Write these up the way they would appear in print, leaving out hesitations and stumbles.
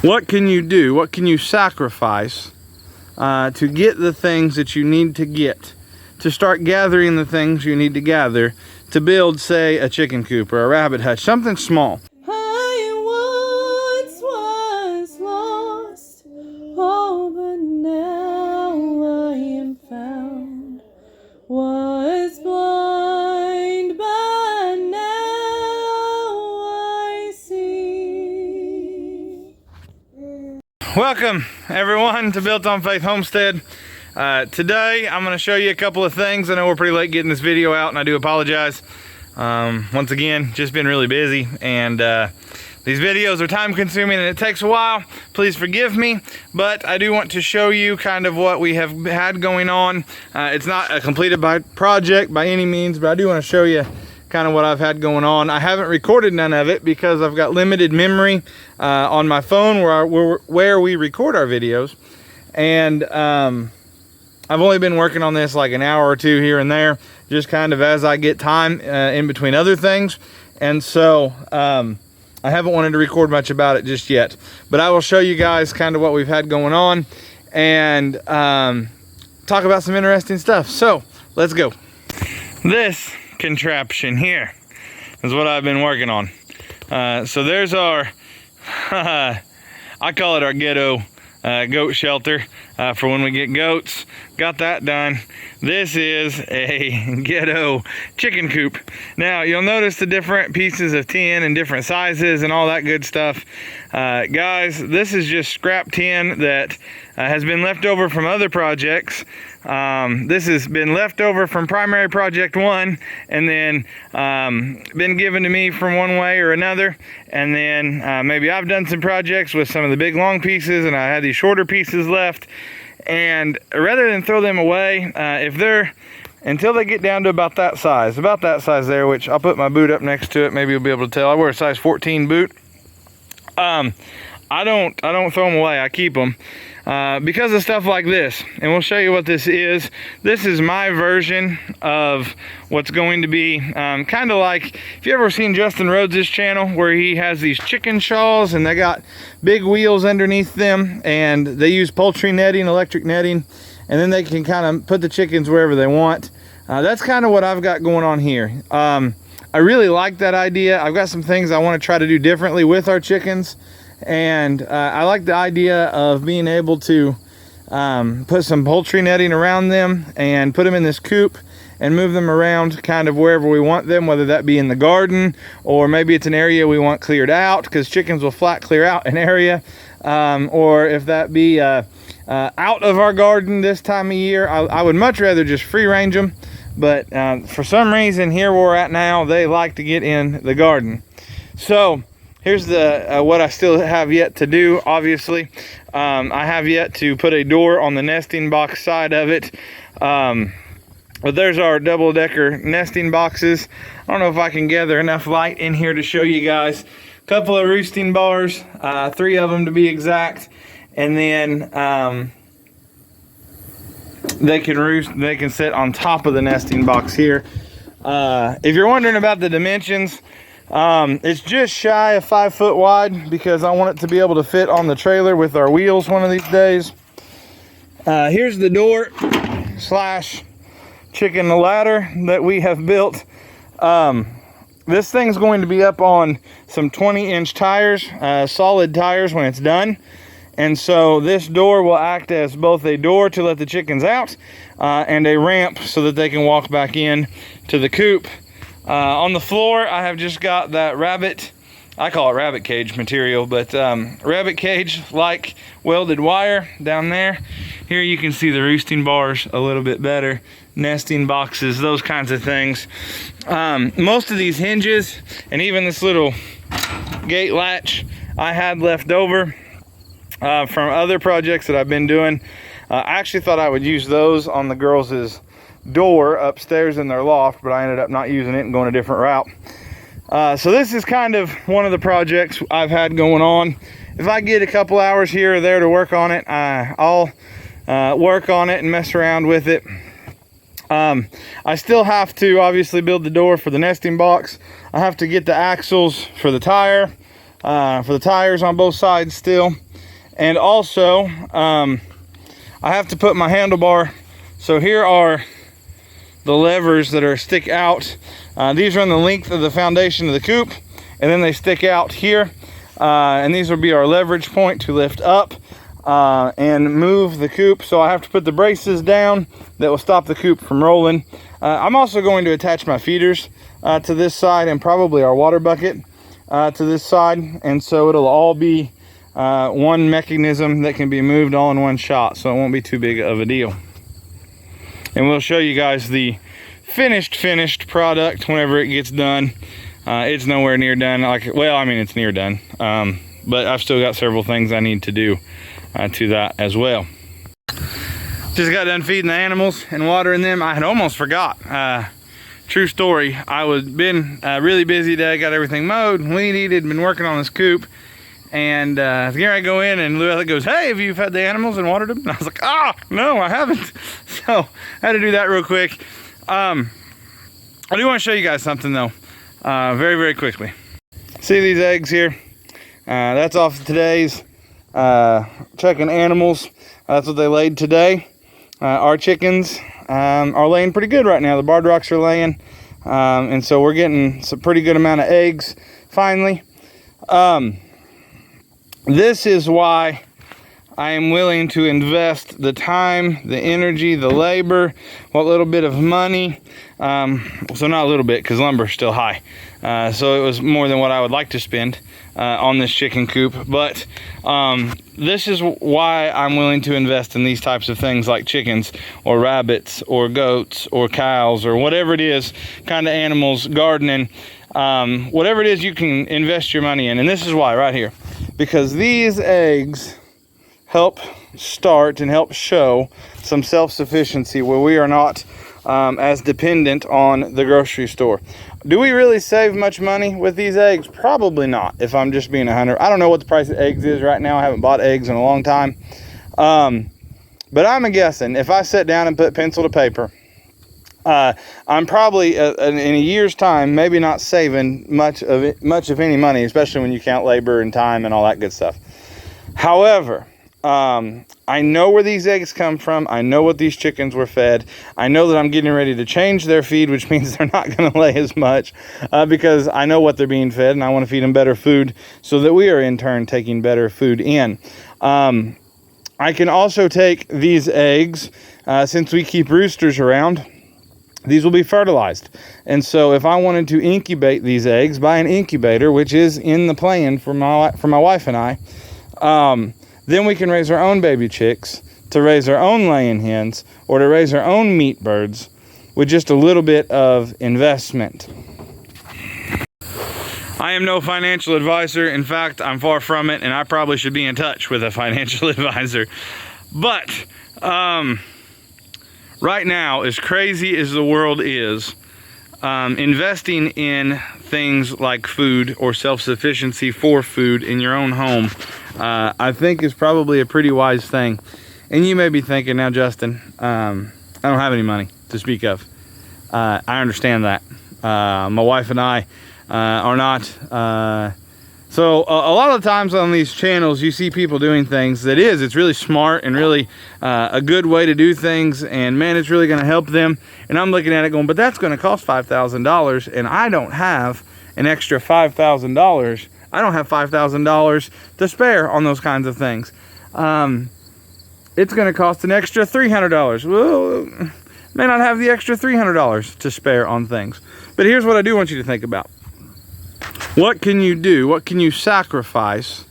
What can you do? What can you sacrifice to get the things that you need to get, to start gathering the things you need to gather to build, say, a chicken coop or a rabbit hutch, something small. I once was lost, oh, but now I am found. Was blind, but now I see. Welcome everyone to Built on Faith Homestead. Today I'm going to show you a couple of things. I know we're pretty late getting this video out and I do apologize. Once again, just been really busy, and these videos are time consuming and it takes a while. Please forgive me, but I do want to show you kind of what we have had going on. It's not a completed project by any means, but I do want to show you kind of what I've had going on. I haven't recorded none of it because I've got limited memory on my phone where we record our videos, and I've only been working on this like an hour or two here and there, just kind of as I get time in between other things. And so I haven't wanted to record much about it just yet, but I will show you guys kind of what we've had going on and talk about some interesting stuff. So let's go. This contraption here is what I've been working on. So there's our, I call it our ghetto goat shelter for when we get goats. Got that done. This is a ghetto chicken coop. Now you'll notice the different pieces of tin and different sizes and all that good stuff. Guys, this is just scrap tin that has been left over from other projects. This has been left over from primary project 1 and then been given to me from one way or another, and then maybe I've done some projects with some of the big long pieces and I had these shorter pieces left, and rather than throw them away, until they get down to about that size there, which I'll put my boot up next to it, maybe you'll be able to tell. I wear a size 14 boot. I don't throw them away, I keep them. Because of stuff like this, and we'll show you what this is. This is my version of what's going to be kind of like, if you ever seen Justin Rhodes' channel where he has these chicken shawls and they got big wheels underneath them and they use poultry netting, electric netting, and then they can kind of put the chickens wherever they want. That's kind of what I've got going on here. I really like that idea. I've got some things I want to try to do differently with our chickens. And I like the idea of being able to put some poultry netting around them and put them in this coop and move them around kind of wherever we want them, whether that be in the garden or maybe it's an area we want cleared out, because chickens will flat clear out an area, or if that be out of our garden this time of year. I would much rather just free range them, but for some reason here where we're at now, they like to get in the garden. So here's the what I still have yet to do. Obviously, I have yet to put a door on the nesting box side of it. But there's our double-decker nesting boxes. I don't know if I can gather enough light in here to show you guys. A couple of roosting bars, 3 of them to be exact, and then they can sit on top of the nesting box here. If you're wondering about the dimensions, it's just shy of 5 foot wide because I want it to be able to fit on the trailer with our wheels one of these days. Here's the door slash chicken ladder that we have built. This thing's going to be up on some 20-inch tires, solid tires when it's done. And so this door will act as both a door to let the chickens out and a ramp so that they can walk back in to the coop. On the floor, I have just got that rabbit, I call it rabbit cage material, but rabbit cage like welded wire down there. Here you can see the roosting bars a little bit better, nesting boxes, those kinds of things. Most of these hinges and even this little gate latch I had left over from other projects that I've been doing. I actually thought I would use those on the girls' door upstairs in their loft, but I ended up not using it and going a different route. So this is kind of one of the projects I've had going on. If I get a couple hours here or there to work on it, I'll work on it and mess around with it. I still have to obviously build the door for the nesting box. I have to get the axles for the tire, for the tires on both sides still. And also, I have to put my handlebar. So here are the levers that stick out. These are on the length of the foundation of the coop, and then they stick out here. And these will be our leverage point to lift up and move the coop. So I have to put the braces down that will stop the coop from rolling. I'm also going to attach my feeders to this side, and probably our water bucket to this side. And so it'll all be one mechanism that can be moved all in one shot, so it won't be too big of a deal. And we'll show you guys the finished product whenever it gets done. It's nowhere near done. Well, I mean, it's near done, but I've still got several things I need to do to that as well. Just got done feeding the animals and watering them. I had almost forgot. True story. I was been really busy today. Got everything mowed, weed-eated, been working on this coop. And here I go in, and Luella goes, "Hey, have you fed the animals and watered them?" And I was like, no, I haven't. So I had to do that real quick. I do want to show you guys something though, very, very quickly. See these eggs here? That's off today's checking animals. That's what they laid today. Our chickens are laying pretty good right now. The barred rocks are laying. And so we're getting some pretty good amount of eggs finally. This is why I am willing to invest the time, the energy, the labor, what little bit of money. So not a little bit, because lumber's still high. So it was more than what I would like to spend on this chicken coop. But this is why I'm willing to invest in these types of things like chickens or rabbits or goats or cows or whatever it is, kind of animals, gardening, whatever it is you can invest your money in. And this is why right here. Because these eggs help start and help show some self-sufficiency where we are not as dependent on the grocery store. Do we really save much money with these eggs? Probably not, if I'm just being 100. I don't know what the price of eggs is right now. I haven't bought eggs in a long time. But I'm guessing if I sit down and put pencil to paper, I'm probably in a year's time maybe not saving much of any money, especially when you count labor and time and all that good stuff. However, I know where these eggs come from. I know what these chickens were fed. I know that I'm getting ready to change their feed, which means they're not going to lay as much because I know what they're being fed, and I want to feed them better food so that we are in turn taking better food in. I can also take these eggs, since we keep roosters around, these will be fertilized. And so if I wanted to incubate these eggs, buy an incubator, which is in the plan for my wife and I, then we can raise our own baby chicks, to raise our own laying hens, or to raise our own meat birds with just a little bit of investment. I am no financial advisor. In fact, I'm far from it, and I probably should be in touch with a financial advisor. But right now, as crazy as the world is, investing in things like food or self-sufficiency for food in your own home, I think is probably a pretty wise thing. And you may be thinking, now Justin, I don't have any money to speak of. I understand that. My wife and I are not. So a lot of the times on these channels, you see people doing things it's really smart and really a good way to do things, and man, it's really going to help them. And I'm looking at it going, but that's going to cost $5,000, and I don't have an extra $5,000. I don't have $5,000 to spare on those kinds of things. It's going to cost an extra $300. Well, may not have the extra $300 to spare on things. But here's what I do want you to think about. What can you do? What can you sacrifice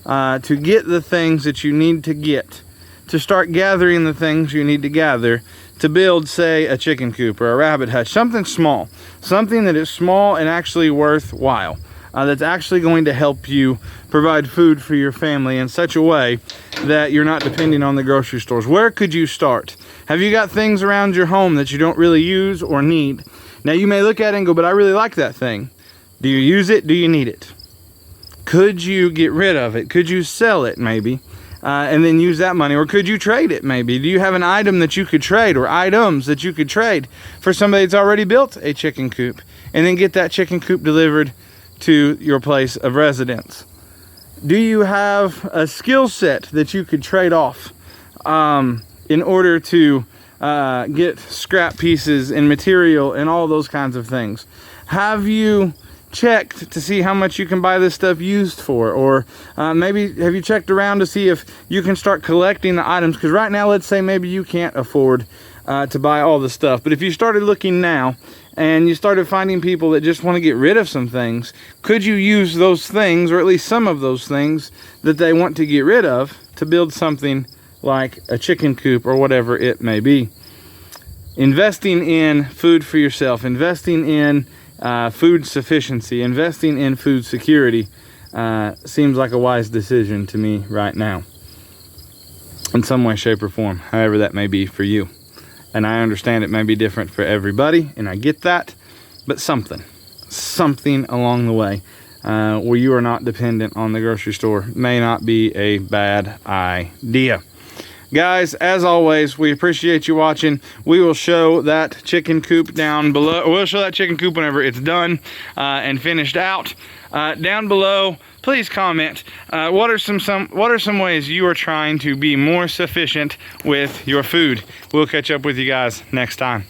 to get the things that you need to get, to start gathering the things you need to gather to build, say, a chicken coop or a rabbit hutch, something small, something that is small and actually worthwhile, that's actually going to help you provide food for your family in such a way that you're not depending on the grocery stores. Where could you start? Have you got things around your home that you don't really use or need? Now, you may look at it and go, but I really like that thing. Do you use it? Do you need it? Could you get rid of it? Could you sell it maybe and then use that money? Or could you trade it maybe? Do you have an item that you could trade, or items that you could trade for somebody that's already built a chicken coop and then get that chicken coop delivered to your place of residence? Do you have a skill set that you could trade off in order to get scrap pieces and material and all those kinds of things? Have you checked to see how much you can buy this stuff used for? Or maybe have you checked around to see if you can start collecting the items? Because right now, let's say maybe you can't afford to buy all the stuff, but if you started looking now and you started finding people that just want to get rid of some things, could you use those things, or at least some of those things that they want to get rid of, to build something like a chicken coop or whatever it may be? Investing in food for yourself, investing in food sufficiency, investing in food security seems like a wise decision to me right now, in some way, shape, or form, however that may be for you. And I understand it may be different for everybody, and I get that, but something along the way where you are not dependent on the grocery store may not be a bad idea. Guys, as always, we appreciate you watching. We will show that chicken coop down below. We'll show that chicken coop whenever it's done and finished out. Down below, please comment. What are some ways you are trying to be more sufficient with your food? We'll catch up with you guys next time.